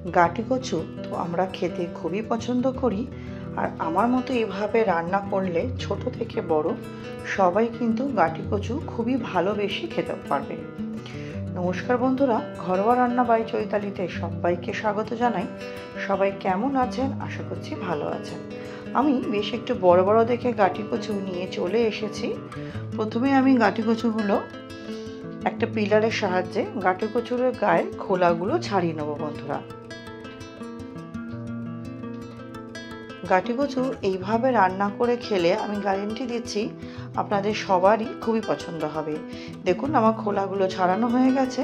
গাঁটি কচু তো আমরা খেতে খুবই পছন্দ করি, আর আমার মতো এভাবে রান্না করলে ছোট থেকে বড় সবাই কিন্তু গাঁটি কচু খুবই ভালোবেসে খেতে পারবে। নমস্কার বন্ধুরা, ঘরোয়া রান্না বাই চৈতালিতে সবাইকে স্বাগত জানাই। সবাই কেমন আছেন? আশা করছি ভালো আছেন। আমি বেশ একটু বড় বড় দেখে গাঁটি কচু নিয়ে চলে এসেছি। প্রথমে আমি গাঁটি কচুগুলো একটা পিলারের সাহায্যে গাঁটি কচুর গায়ের খোলাগুলো ছাড়িয়ে নেব। বন্ধুরা, গাঁটি কচু এইভাবে রান্না করে খেলে আমি গ্যারেন্টি দিচ্ছি আপনাদের সবারই খুবই পছন্দ হবে। দেখুন, আমার খোলাগুলো ছাড়ানো হয়ে গেছে।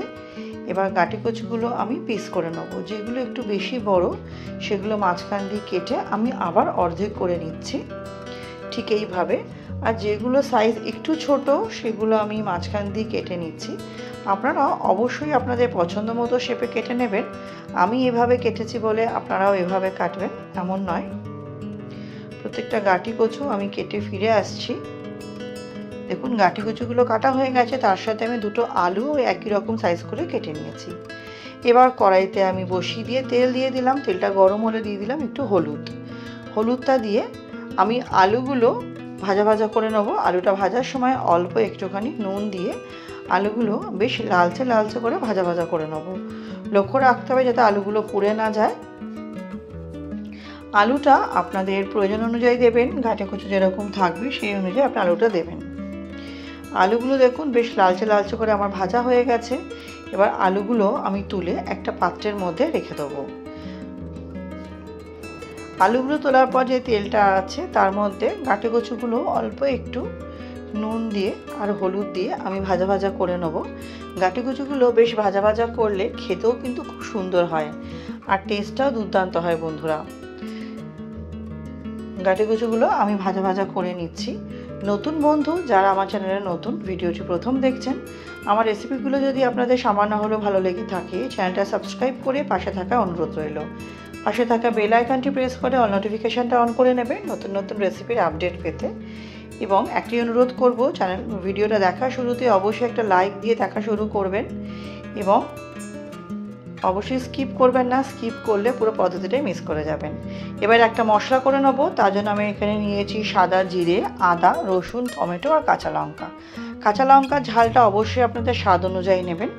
এবার গাঁটি কচুগুলো আমি পিস করে নেব। যেগুলো একটু বেশি বড় সেগুলো মাঝখান দিয়ে কেটে আমি আবার অর্ধেক করে নিচ্ছি, ঠিক এইভাবে। আর যেগুলো সাইজ একটু ছোট সেগুলো আমি মাঝখান দিয়ে কেটে নিচ্ছি। আপনারা অবশ্যই আপনাদের পছন্দ মতো শেপে কেটে নেবেন। আমি এভাবে কেটেছি বলে আপনারাও এভাবে কাটবেন এমন নয়। প্রত্যেকটা গাঁটি কচু আমি কেটে ফিরে আসছি। দেখুন, গাঁটি কচুগুলো কাটা হয়ে গেছে। তার সাথে আমি দুটো আলু একই রকম সাইজ করে কেটে নিয়েছি। এবার কড়াইতে আমি বসিয়ে দিয়ে তেল দিয়ে দিলাম। তেলটা গরম হলে দিয়ে দিলাম একটু হলুদটা দিয়ে আমি আলুগুলো ভাজা ভাজা করে নেবো। আলুটা ভাজার সময় অল্প একটুখানি নুন দিয়ে আলুগুলো বেশ লালচে লালচে করে ভাজা ভাজা করে নেবো। লক্ষ্য রাখতে হবে যাতে আলুগুলো পুড়ে না যায়। আলুটা আপনাদের প্রয়োজন অনুযায়ী দেবেন। গাঁটি কচু যেরকম থাকবে সেই অনুযায়ী আপনি আলুটা দেবেন। আলুগুলো দেখুন বেশ লালচে লালচে করে আমার ভাজা হয়ে গেছে। এবার আলুগুলো আমি তুলে একটা পাত্রের মধ্যে রেখে দেবো। আলুগুলো তোলার পর যে তেলটা আছে তার মধ্যে গাঁটি কচুগুলো অল্প একটু নুন দিয়ে আর হলুদ দিয়ে আমি ভাজা ভাজা করে নেব। গাঁটি কচুগুলো বেশ ভাজা ভাজা করলে খেতেও কিন্তু খুব সুন্দর হয়, আর টেস্টটাও দুর্দান্ত হয়। বন্ধুরা, গাঁটি কচুগুলো আমি ভাজা ভাজা করে নিচ্ছি। নতুন বন্ধু যারা আমার চ্যানেলে নতুন, ভিডিওটি প্রথম দেখছেন, আমার রেসিপিগুলো যদি আপনাদের সামান্য হলেও ভালো লেগে থাকে চ্যানেলটা সাবস্ক্রাইব করে পাশে থাকা অনুরোধ রইল। পাশে থাকা বেল আইকনটি প্রেস করে অল নোটিফিকেশানটা অন করে নেবেন নতুন নতুন রেসিপির আপডেট পেতে। এবং একটি অনুরোধ করব, ভিডিওটা দেখার শুরুতে অবশ্যই একটা লাইক দিয়ে দেখা শুরু করবেন এবং অবশ্যই স্কিপ করবেন না। স্কিপ করলে পুরো পদ্ধতিটাই মিস করে যাবেন। এবার একটা মশলা করে নেবো। তার জন্য আমি এখানে নিয়েছি সাদা জিরে, আদা, রসুন, টমেটো আর কাঁচা লঙ্কা। কাঁচা লঙ্কার ঝালটা অবশ্যই আপনাদের স্বাদ অনুযায়ী নেবেন।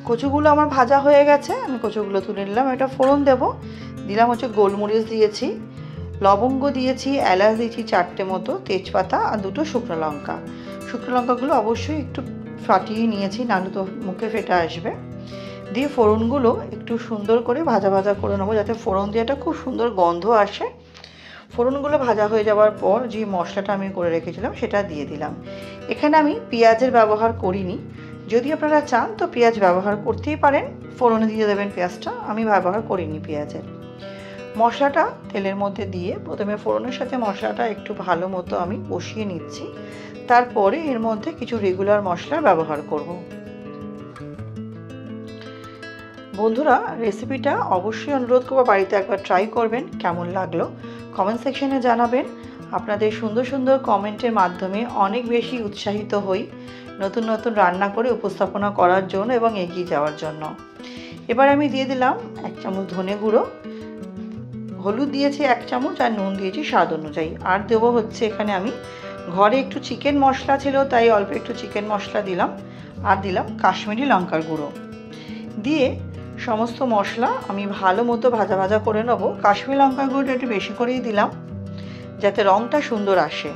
কচুগুলো আমার ভাজা হয়ে গেছে, আমি কচুগুলো তুলে নিলাম। এটা ফোড়ন দেবো। দিলাম হচ্ছে গোলমরিচ দিয়েছি, লবঙ্গ দিয়েছি, এলাচ দিয়েছি 4টে মতো, তেজপাতা আর 2টো শুকনো লঙ্কা। শুকনো লঙ্কাগুলো অবশ্যই একটু ফাটিয়ে নিয়েছি, নাহলে তো মুখে ফেটে আসবে। দিয়ে ফোড়নগুলো একটু সুন্দর করে ভাজা ভাজা করে নেবো, যাতে ফোড়ন দিয়ে একটা খুব সুন্দর গন্ধ আসে। ফোড়নগুলো ভাজা হয়ে যাওয়ার পর যে মশলাটা আমি করে রেখেছিলাম সেটা দিয়ে দিলাম। এখানে আমি পেঁয়াজের ব্যবহার করিনি। যদি আপনারা চান তো পেঁয়াজ ব্যবহার করতেই পারেন, ফোড়নে দিয়ে দেবেন পেঁয়াজটা। আমি ব্যবহার করিনি পেঁয়াজের। মশলাটা তেলের মধ্যে দিয়ে প্রথমে ফোড়নের সাথে মশলাটা একটু ভালো মতো আমি কষিয়ে নিচ্ছি। তারপরে এর মধ্যে কিছু রেগুলার মশলার ব্যবহার করব। বন্ধুরা, রেসিপিটা অবশ্যই অনুরোধ করবো বাড়িতে একবার ট্রাই করবেন। কেমন লাগলো কমেন্ট সেকশনে জানাবেন। আপনাদের সুন্দর সুন্দর কমেন্টের মাধ্যমে অনেক বেশি উৎসাহিত হই নতুন নতুন রান্না করে উপস্থাপনা করার জন্য এবং এগিয়ে যাওয়ার জন্য। এবার আমি দিয়ে দিলাম 1 চামচ ধনে গুঁড়ো, হলুদ দিয়েছি 1 চামচ আর নুন দিয়েছি স্বাদ অনুযায়ী। আর দেবো হচ্ছে এখানে আমি ঘরে একটু চিকেন মশলা ছিল তাই অল্প একটু চিকেন মশলা দিলাম, আর দিলাম কাশ্মীরি লঙ্কার গুঁড়ো। দিয়ে সমস্ত মশলা আমি ভালো মতো ভাজা ভাজা করে নেব। কাশ্মীরি লঙ্কার গুঁড়োটা একটু বেশি করেই দিলাম যাতে রঙটা সুন্দর আসে।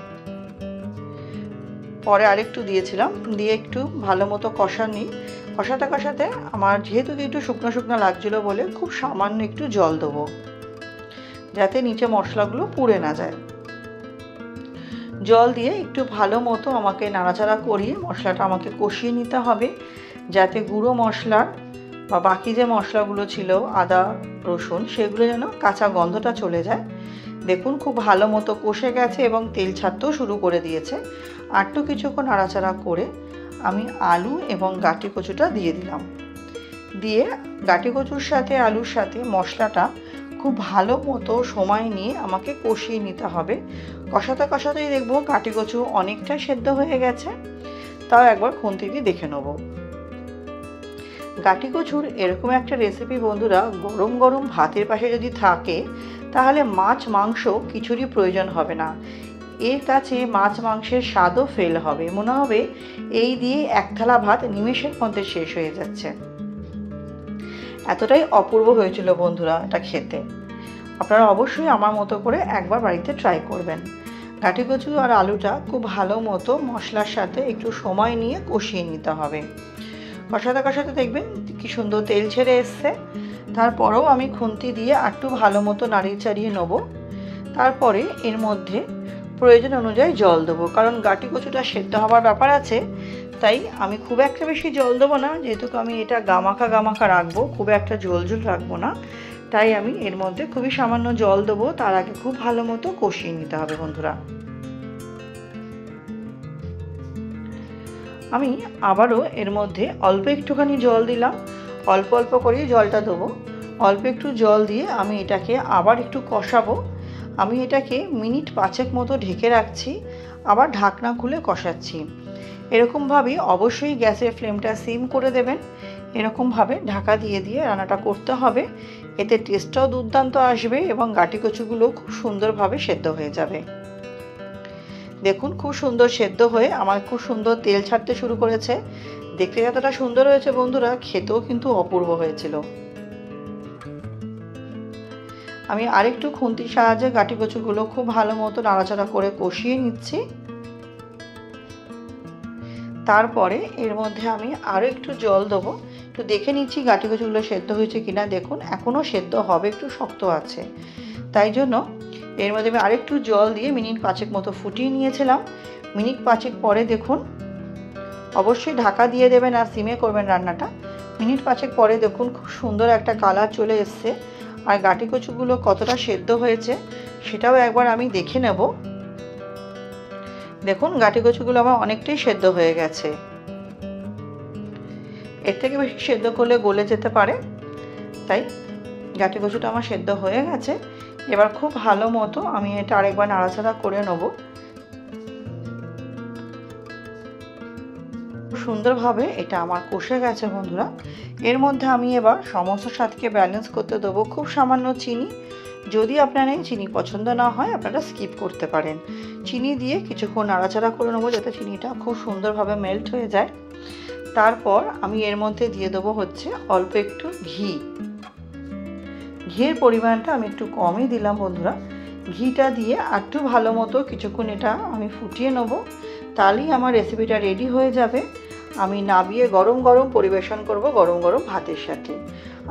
পরে আরেকটু দিয়েছিলাম, দিয়ে একটু ভালো মতো কষাতে কষাতে আমার যেহেতু একটু শুকনো শুকনো লাগছিলো বলে খুব সামান্য একটু জল দেবো, যাতে নিচে মশলাগুলো পুড়ে না যায়। জল দিয়ে একটু ভালো মতো আমাকে নাড়াচাড়া করিয়ে মশলাটা আমাকে কষিয়ে নিতে হবে, যাতে গুঁড়ো মশলার বা বাকি যে মশলাগুলো ছিল আদা রসুন সেগুলো যেন কাঁচা গন্ধটা চলে যায়। দেখুন, খুব ভালো মতো কষে গেছে এবং তেল ছাড়তেও শুরু করে দিয়েছে। আর তো কিছুক্ষণ নাড়াচাড়া করে আমি আলু এবং গাঁটি কচুটা দিয়ে দিলাম। দিয়ে গাঁটি কচুর সাথে আলুর সাথে মশলাটা খুব ভালো মতো সময় নিয়ে আমাকে কষিয়ে নিতে হবে। কষাতে কষাতেই দেখবো গাঁটি কচু অনেকটা সেদ্ধ হয়ে গেছে। তাও একবার খুন্তি দিয়ে দেখে নেব। গাটি কচুর এরকম একটা রেসিপি বন্ধুরা গরম গরম ভাতের পাশে যদি থাকে তাহলে মাছ মাংস কিছুরই প্রয়োজন হবে না। এর কাছে মাছ মাংসের স্বাদও ফেল হবে, মনে হবে এই দিয়ে এক থালা ভাত নিমেষের মধ্যে শেষ হয়ে যাচ্ছে। এতটাই অপূর্ব হয়েছিল বন্ধুরা এটা খেতে। আপনারা অবশ্যই আমার মতো করে একবার বাড়িতে ট্রাই করবেন। গাটি কচু আর আলুটা খুব ভালো মতো মশলার সাথে একটু সময় নিয়ে কষিয়ে নিতে হবে। কষাতে কষাতে দেখবেন কি সুন্দর তেল ছেড়ে এসছে। তারপরেও আমি খুন্তি দিয়ে একটু ভালো মতো নাড়িয়ে চাড়িয়ে নেব। তারপরে এর মধ্যে প্রয়োজন অনুযায়ী জল দেবো, কারণ গাটি কচুটা সেদ্ধ হওয়ার ব্যাপার আছে। তাই আমি খুব একটা বেশি জল দেবো না, যেহেতু আমি এটা গামাখা গামাখা রাখবো, খুব একটা ঝোল ঝোল রাখবো না। তাই আমি এর মধ্যে খুবই সামান্য জল দেবো। তার আগে খুব ভালো মতো কষিয়ে নিতে হবে বন্ধুরা। আমি আবারও এর মধ্যে অল্প একটুখানি জল দিলাম, অল্প অল্প করেই জলটা দেবো। অল্প একটু জল দিয়ে আমি এটাকে আবার একটু কষাবো। আমি এটাকে মিনিট 5 মতো ঢেকে রাখছি, আবার ঢাকনা খুলে কষাচ্ছি। এরকমভাবেই অবশ্যই গ্যাসের ফ্লেমটা সিম করে দেবেন। এরকমভাবে ঢাকা দিয়ে দিয়ে রান্নাটা করতে হবে, এতে টেস্টটাও দুর্দান্ত আসবে এবং গাটি কচুগুলো খুব সুন্দরভাবে সেদ্ধ হয়ে যাবে। দেখুন খুব সুন্দর সেদ্ধ হয়ে আমার খুব সুন্দর তেল ছাড়তে শুরু করেছে। দেখতে যতটা সুন্দর হয়েছে বন্ধুরা, খেতেও কিন্তু অপূর্ব হয়েছিল। আমি আরেকটু খুন্তির সাহায্যে গাটি কচুগুলো খুব ভালো মতো নাড়াচাড়া করে কষিয়ে নিচ্ছি। তারপরে এর মধ্যে আমি আরও একটু জল দেবো। একটু দেখে নিচ্ছি গাটি কচুগুলো সেদ্ধ হয়েছে কিনা। দেখুন এখনও সেদ্ধ হবে, একটু শক্ত আছে। তাই জন্য এর মধ্যে আমি আরেকটু জল দিয়ে মিনিট 5 মতো ফুটিয়ে নিয়েছিলাম। মিনিট 5 পরে দেখুন, অবশ্যই ঢাকা দিয়ে দেবেন আর সিমে করবেন রান্নাটা। মিনিট 5 পরে দেখুন খুব সুন্দর একটা কালার চলে এসছে। আর গাটি কচুগুলো কতটা সেদ্ধ হয়েছে সেটাও একবার আমি দেখে নেব। দেখুন গাটি কচুগুলো আমার অনেকটাই সেদ্ধ হয়ে গেছে। এর থেকে বেশি সেদ্ধ করলে গলে যেতে পারে, তাই গাটি কচুটা আমার সেদ্ধ হয়ে গেছে। এবার খুব ভালো মতো আমি এটা আরেকবার নাড়াচাড়া করে নেব। সুন্দরভাবে এটা আমার কষে গেছে বন্ধুরা। এর মধ্যে আমি এবার সমস্ত স্বাদকে ব্যালেন্স করতে দেবো খুব সামান্য চিনি। যদি আপনার এই চিনি পছন্দ না হয় আপনারা স্কিপ করতে পারেন। চিনি দিয়ে কিছুক্ষণ নাড়াচাড়া করে নেবো যাতে চিনিটা খুব সুন্দরভাবে মেল্ট হয়ে যায়। তারপর আমি এর মধ্যে দিয়ে দেবো হচ্ছে অল্প একটু ঘি। ঘিয়ের পরিমাণটা আমি একটু কমই দিলাম বন্ধুরা। ঘিটা দিয়ে একটু ভালো মতো কিছুক্ষণ এটা আমি ফুটিয়ে নেব। তাহলেই আমার রেসিপিটা রেডি হয়ে যাবে। আমি নামিয়ে গরম গরম পরিবেশন করব গরম গরম ভাতের সাথে।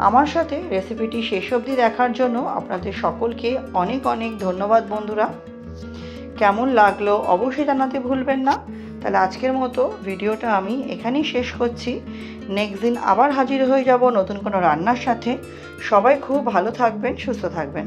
আমার সাথে রেসিপিটি শেষ অবধি দেখার জন্য আপনাদের সকলকে অনেক অনেক ধন্যবাদ বন্ধুরা। কেমন লাগলো অবশ্যই জানাতে ভুলবেন না। তাহলে আজকের মতো ভিডিওটা আমি এখানেই শেষ করছি। নেক্সট দিন আবার হাজির হয়ে যাব নতুন কোনো রান্নার সাথে। সবাই খুব ভালো থাকবেন, সুস্থ থাকবেন।